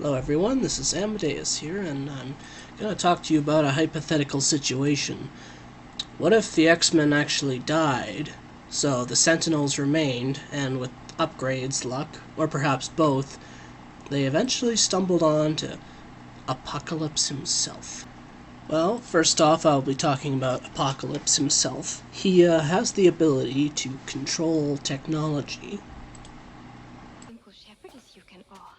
Hello everyone, this is Amadeus here, and I'm going to talk to you about a hypothetical situation. What if the X-Men actually died, so the Sentinels remained, and with upgrades, luck, or perhaps both, they eventually stumbled on to Apocalypse himself? Well, first off, I'll be talking about Apocalypse himself. He has the ability to control technology. Shepherdess you can awe.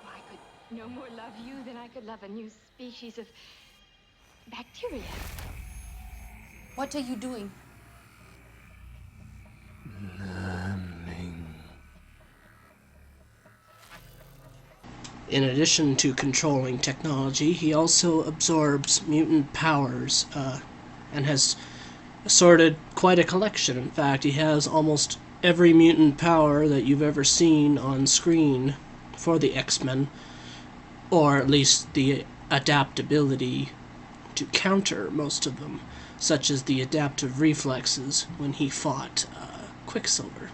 I could no more love you than I could love a new species of bacteria. What are you doing? In addition to controlling technology, he also absorbs mutant powers, and has assorted quite a collection. In fact, he has almost every mutant power that you've ever seen on screen for the X-Men, or at least the adaptability to counter most of them, such as the adaptive reflexes when he fought Quicksilver.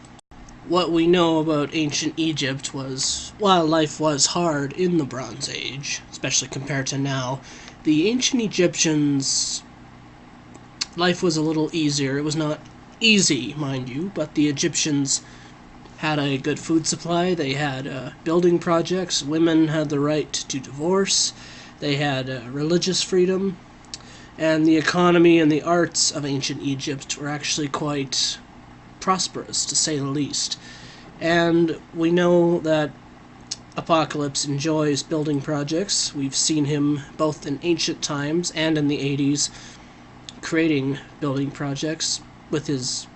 What we know about ancient Egypt was, while life was hard in the Bronze Age, especially compared to now, the ancient Egyptians' life was a little easier. It was not easy, mind you, but the Egyptians had a good food supply, they had building projects, women had the right to divorce, they had religious freedom, and the economy and the arts of ancient Egypt were actually quite prosperous, to say the least. And we know that Apocalypse enjoys building projects. We've seen him both in ancient times and in the 80s creating building projects with his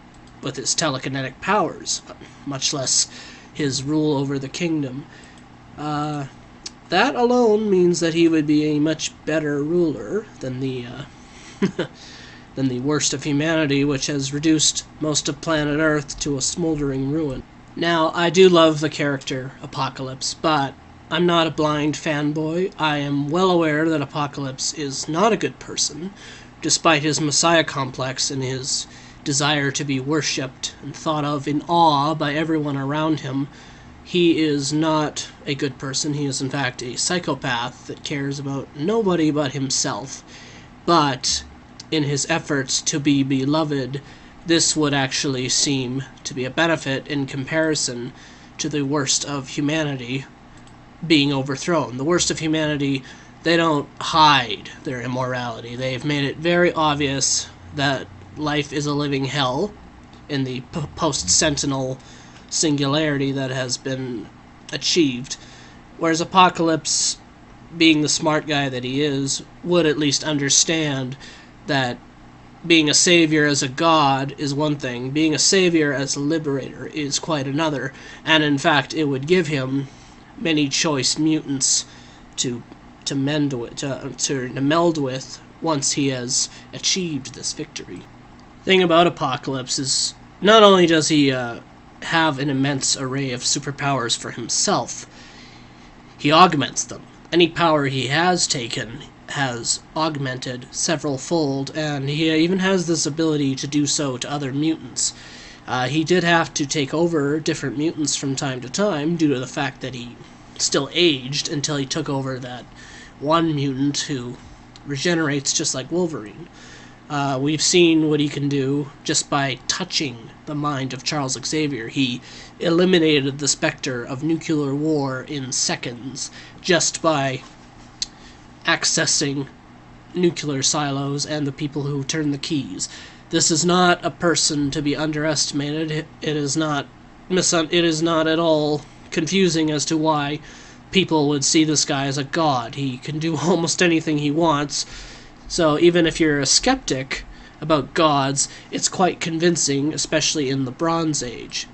telekinetic powers, much less his rule over the kingdom. That alone means that he would be a much better ruler than the than the worst of humanity, which has reduced most of planet Earth to a smoldering ruin. Now, I do love the character Apocalypse, but I'm not a blind fanboy. I am well aware that Apocalypse is not a good person, despite his messiah complex and his desire to be worshipped and thought of in awe by everyone around him. He is not a good person. He is in fact a psychopath that cares about nobody but himself. But in his efforts to be beloved, this would actually seem to be a benefit in comparison to the worst of humanity being overthrown. The worst of humanity, they don't hide their immorality. They've made it very obvious that life is a living hell in the post-Sentinel singularity that has been achieved. Whereas Apocalypse, being the smart guy that he is, would at least understand that being a savior as a god is one thing, being a savior as a liberator is quite another, and in fact it would give him many choice mutants to meld with once he has achieved this victory. Thing about Apocalypse is, not only does he have an immense array of superpowers for himself, he augments them. Any power he has taken has augmented several-fold, and he even has this ability to do so to other mutants. He did have to take over different mutants from time to time due to the fact that he still aged until he took over that one mutant who regenerates just like Wolverine. We've seen what he can do just by touching the mind of Charles Xavier. He eliminated the specter of nuclear war in seconds just by accessing nuclear silos and the people who turn the keys. This is not a person to be underestimated. It is not at all confusing as to why people would see this guy as a god. He can do almost anything he wants. So even if you're a skeptic about gods, it's quite convincing, especially in the Bronze Age.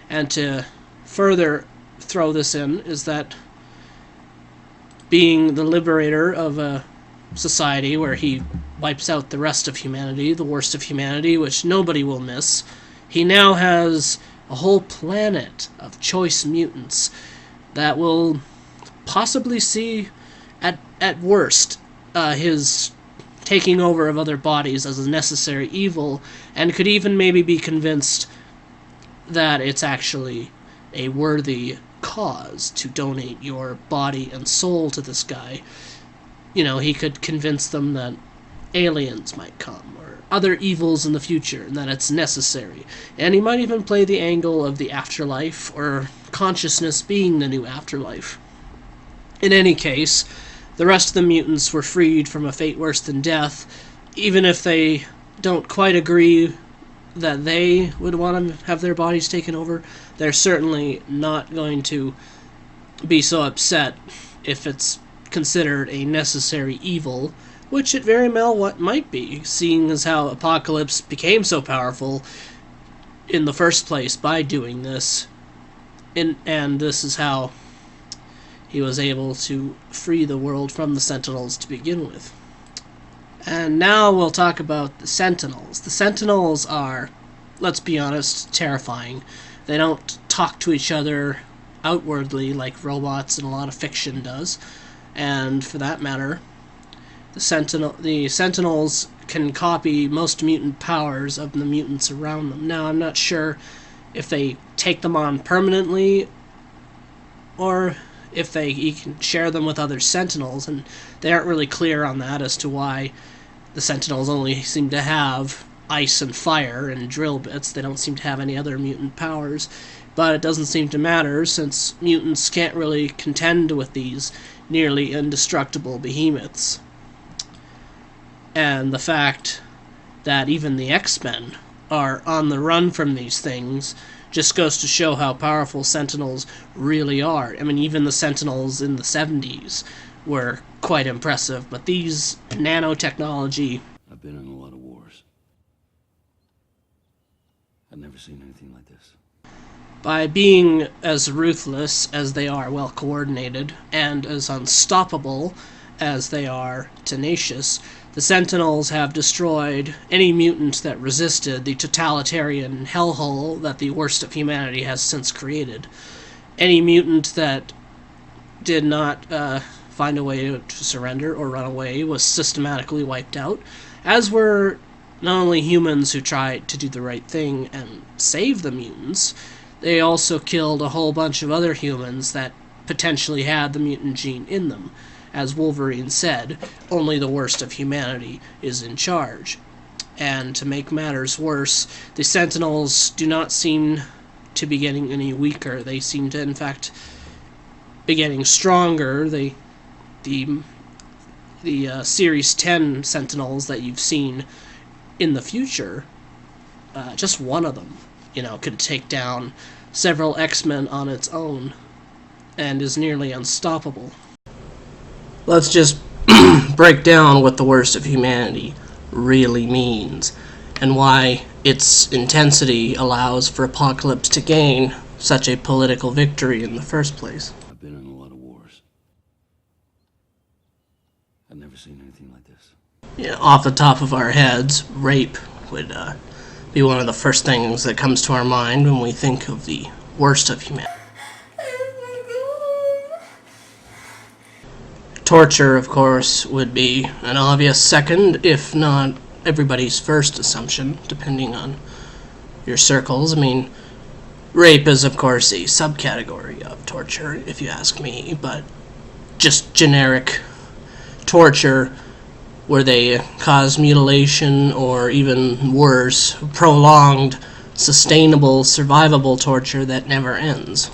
And to further throw this in is that being the liberator of a society where he wipes out the rest of humanity, the worst of humanity, which nobody will miss, he now has a whole planet of choice mutants that will possibly see, at worst, his taking over of other bodies as a necessary evil, and could even maybe be convinced that it's actually a worthy cause to donate your body and soul to this guy. You know, he could convince them that aliens might come, or other evils in the future, and that it's necessary. And he might even play the angle of the afterlife, or consciousness being the new afterlife. In any case, the rest of the mutants were freed from a fate worse than death, even if they don't quite agree that they would want to have their bodies taken over. They're certainly not going to be so upset if it's considered a necessary evil, which it very well might be, seeing as how Apocalypse became so powerful in the first place by doing this, and this is how he was able to free the world from the Sentinels to begin with. And now we'll talk about the Sentinels. The Sentinels are, let's be honest, terrifying. They don't talk to each other outwardly like robots and a lot of fiction does. And for that matter, the Sentinels can copy most mutant powers of the mutants around them. Now, I'm not sure if they take them on permanently or if you can share them with other Sentinels, and they aren't really clear on that as to why the Sentinels only seem to have ice and fire and drill bits. They don't seem to have any other mutant powers, but it doesn't seem to matter since mutants can't really contend with these nearly indestructible behemoths. And the fact that even the X-Men are on the run from these things just goes to show how powerful Sentinels really are. I mean, even the Sentinels in the 70s were quite impressive, but these nanotechnology... I've been in a lot of wars. I've never seen anything like this. By being as ruthless as they are well coordinated, and as unstoppable as they are tenacious, the Sentinels have destroyed any mutant that resisted the totalitarian hellhole that the worst of humanity has since created. Any mutant that did not find a way to surrender or run away was systematically wiped out, as were not only humans who tried to do the right thing and save the mutants, they also killed a whole bunch of other humans that potentially had the mutant gene in them. As Wolverine said, only the worst of humanity is in charge. And to make matters worse, the Sentinels do not seem to be getting any weaker. They seem to, in fact, be getting stronger. The Series 10 Sentinels that you've seen in the future, just one of them, could take down several X-Men on its own, and is nearly unstoppable. Let's just break down what the worst of humanity really means, and why its intensity allows for Apocalypse to gain such a political victory in the first place. I've been in a lot of wars. I've never seen anything like this. Yeah, off the top of our heads, rape would be one of the first things that comes to our mind when we think of the worst of humanity. Torture, of course, would be an obvious second, if not everybody's first assumption, depending on your circles. I mean, rape is, of course, a subcategory of torture, if you ask me, but just generic torture where they cause mutilation or even worse, prolonged, sustainable, survivable torture that never ends.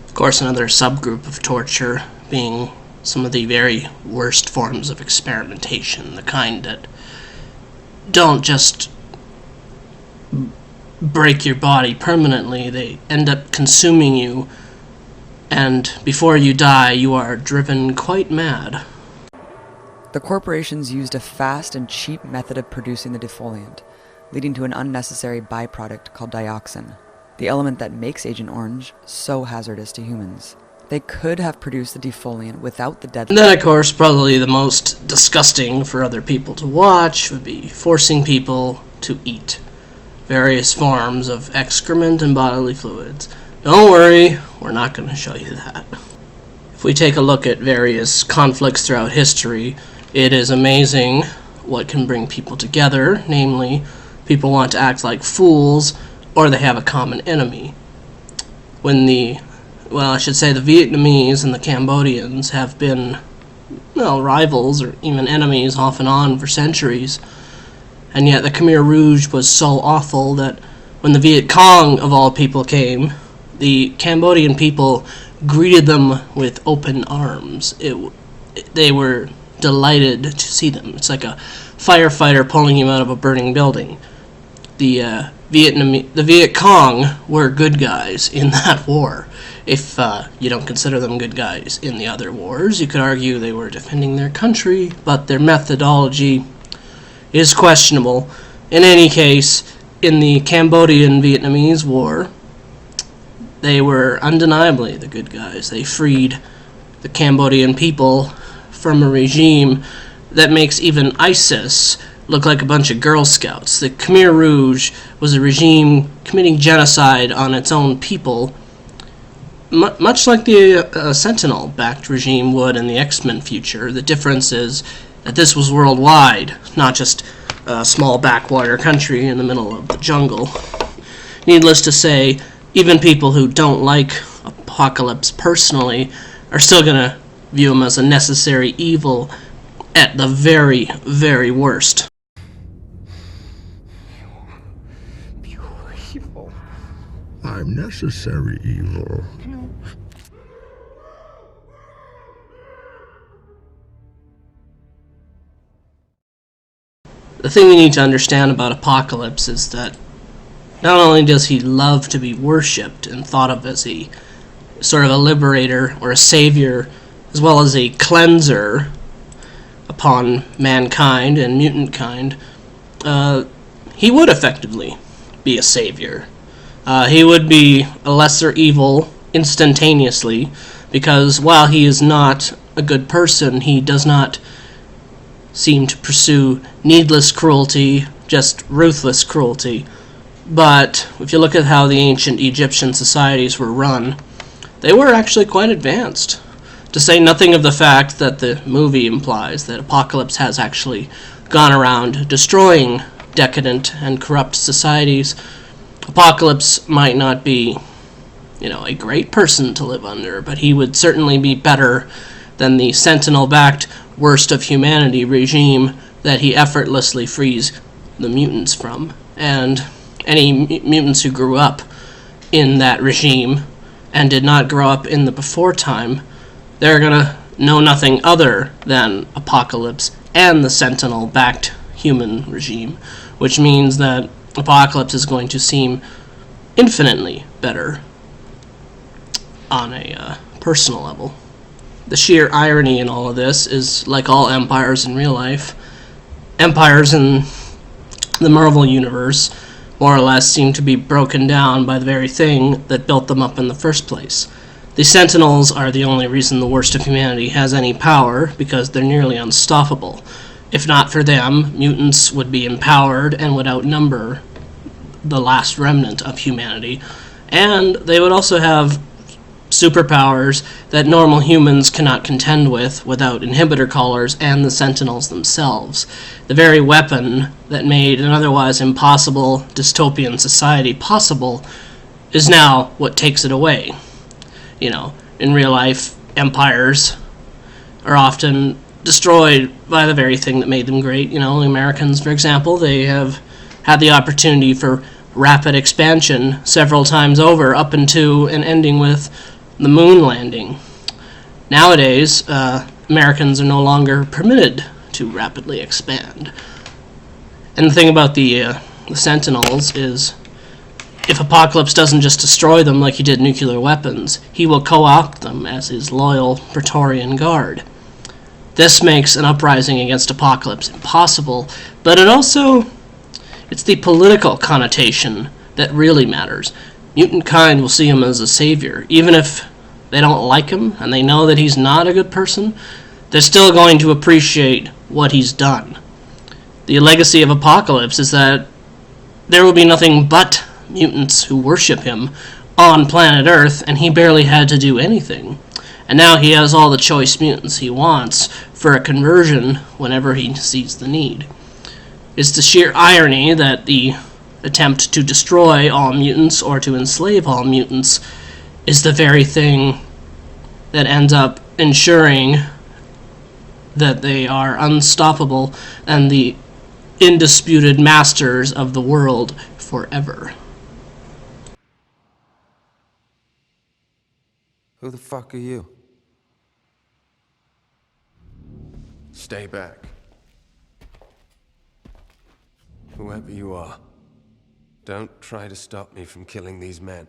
Of course, another subgroup of torture being some of the very worst forms of experimentation, the kind that don't just break your body permanently, they end up consuming you, and before you die, you are driven quite mad. The corporations used a fast and cheap method of producing the defoliant, leading to an unnecessary byproduct called dioxin, the element that makes Agent Orange so hazardous to humans. They could have produced the defoliant without the deadly... And then, of course, probably the most disgusting for other people to watch would be forcing people to eat various forms of excrement and bodily fluids. Don't worry, we're not going to show you that. If we take a look at various conflicts throughout history, It is amazing what can bring people together, namely, people want to act like fools, or they have a common enemy. When the Vietnamese and the Cambodians have been, rivals or even enemies off and on for centuries, and yet the Khmer Rouge was so awful that when the Viet Cong, of all people, came, the Cambodian people greeted them with open arms. They were delighted to see them. It's like a firefighter pulling you out of a burning building. The Viet Cong were good guys in that war. If you don't consider them good guys in the other wars, you could argue they were defending their country, but their methodology is questionable. In any case, in the Cambodian-Vietnamese War, they were undeniably the good guys. They freed the Cambodian people from a regime that makes even ISIS look like a bunch of Girl Scouts. The Khmer Rouge was a regime committing genocide on its own people, much like the Sentinel-backed regime would in the X-Men future. The difference is that this was worldwide, not just a small backwater country in the middle of the jungle. Needless to say, even people who don't like Apocalypse personally are still going to view him as a necessary evil at the very, very worst. Pure evil. I'm necessary evil. The thing we need to understand about Apocalypse is that not only does he love to be worshipped and thought of as a sort of a liberator or a savior, as well as a cleanser upon mankind and mutant kind, he would effectively be a savior. He would be a lesser evil instantaneously, because while he is not a good person, he does not seem to pursue needless cruelty, just ruthless cruelty. But if you look at how the ancient Egyptian societies were run, they were actually quite advanced. To say nothing of the fact that the movie implies that Apocalypse has actually gone around destroying decadent and corrupt societies. Apocalypse might not be, a great person to live under, but he would certainly be better than the Sentinel-backed worst of humanity regime that he effortlessly frees the mutants from. And any mutants who grew up in that regime and did not grow up in the before time, they're going to know nothing other than Apocalypse and the Sentinel-backed human regime, which means that Apocalypse is going to seem infinitely better on a personal level. The sheer irony in all of this is, like all empires in real life, empires in the Marvel Universe more or less seem to be broken down by the very thing that built them up in the first place. The Sentinels are the only reason the worst of humanity has any power, because they're nearly unstoppable. If not for them, mutants would be empowered and would outnumber the last remnant of humanity, and they would also have superpowers that normal humans cannot contend with without inhibitor collars and the Sentinels themselves. The very weapon that made an otherwise impossible dystopian society possible is now what takes it away. In real life, empires are often destroyed by the very thing that made them great. The Americans, for example, they have had the opportunity for rapid expansion several times over, up into and ending with the moon landing. Nowadays, Americans are no longer permitted to rapidly expand. And the thing about the Sentinels is, if Apocalypse doesn't just destroy them like he did nuclear weapons, he will co-opt them as his loyal Praetorian Guard. This makes an uprising against Apocalypse impossible, but it's the political connotation that really matters. Mutant kind will see him as a savior. Even if they don't like him and they know that he's not a good person, they're still going to appreciate what he's done. The legacy of Apocalypse is that there will be nothing but mutants who worship him on planet Earth, and he barely had to do anything. And now he has all the choice mutants he wants for a conversion whenever he sees the need. It's the sheer irony that the attempt to destroy all mutants or to enslave all mutants is the very thing that ends up ensuring that they are unstoppable and the indisputed masters of the world forever. Who the fuck are you? Stay back. Whoever you are, don't try to stop me from killing these men.